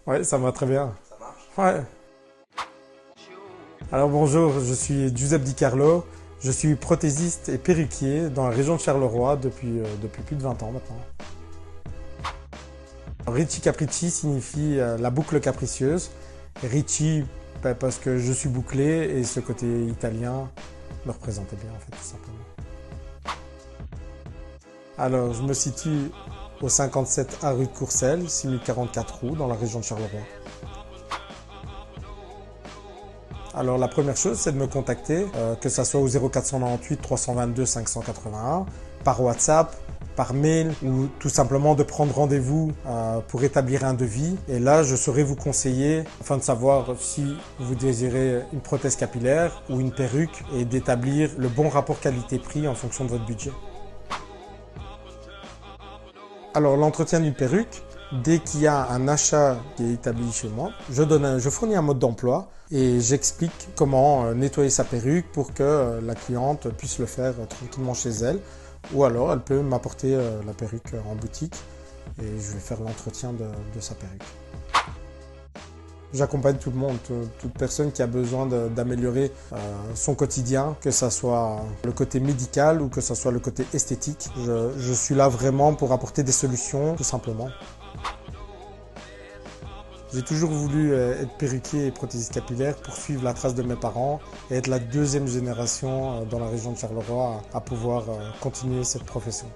Ouais, ça va très bien. Ça marche? Ouais. Alors bonjour, je suis Giuseppe Di Carlo. Je suis prothésiste et perruquier dans la région de Charleroi depuis plus de 20 ans maintenant. Ricci Capricci signifie la boucle capricieuse. Ricci parce que je suis bouclé et ce côté italien me représentait bien en fait tout simplement. Alors je me situe au 57 A rue de Courcelles, 6044 roues dans la région de Charleroi. Alors la première chose, c'est de me contacter, que ce soit au 0498 322 581, par WhatsApp, par mail ou tout simplement de prendre rendez-vous pour établir un devis. Et là, je saurai vous conseiller afin de savoir si vous désirez une prothèse capillaire ou une perruque et d'établir le bon rapport qualité-prix en fonction de votre budget. Alors l'entretien d'une perruque, dès qu'il y a un achat qui est établi chez moi, je fournis un mode d'emploi et j'explique comment nettoyer sa perruque pour que la cliente puisse le faire tranquillement chez elle. Ou alors elle peut m'apporter la perruque en boutique et je vais faire l'entretien de sa perruque. J'accompagne tout le monde, toute personne qui a besoin d'améliorer son quotidien, que ce soit le côté médical ou que ce soit le côté esthétique. Je suis là vraiment pour apporter des solutions, tout simplement. J'ai toujours voulu être perruquier et prothésiste capillaire pour suivre la trace de mes parents et être la deuxième génération dans la région de Charleroi à pouvoir continuer cette profession.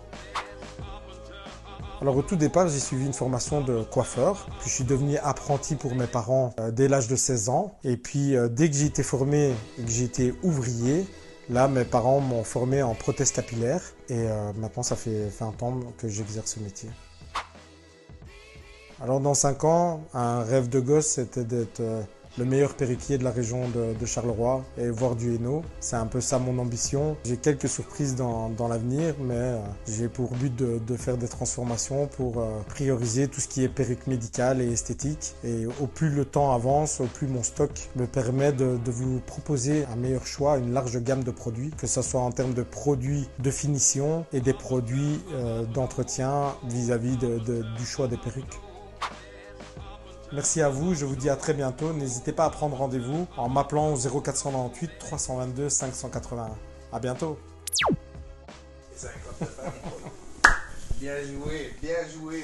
Alors au tout départ, j'ai suivi une formation de coiffeur, puis je suis devenu apprenti pour mes parents dès l'âge de 16 ans. Et puis dès que j'ai été formé et que j'ai été ouvrier, là mes parents m'ont formé en prothèse capillaire et maintenant ça fait 20 ans que j'exerce ce métier. Alors dans 5 ans, un rêve de gosse c'était d'être le meilleur perruquier de la région de Charleroi et voir du Hainaut. C'est un peu ça mon ambition. J'ai quelques surprises dans l'avenir, mais j'ai pour but de faire des transformations pour prioriser tout ce qui est perruque médicale et esthétique. Et au plus le temps avance, au plus mon stock me permet de vous proposer un meilleur choix, une large gamme de produits, que ce soit en termes de produits de finition et des produits d'entretien vis-à-vis du choix des perruques. Merci à vous, je vous dis à très bientôt. N'hésitez pas à prendre rendez-vous en m'appelant au 0498 322 581. À bientôt. Et ça, comme ta famille. Bien joué, bien joué.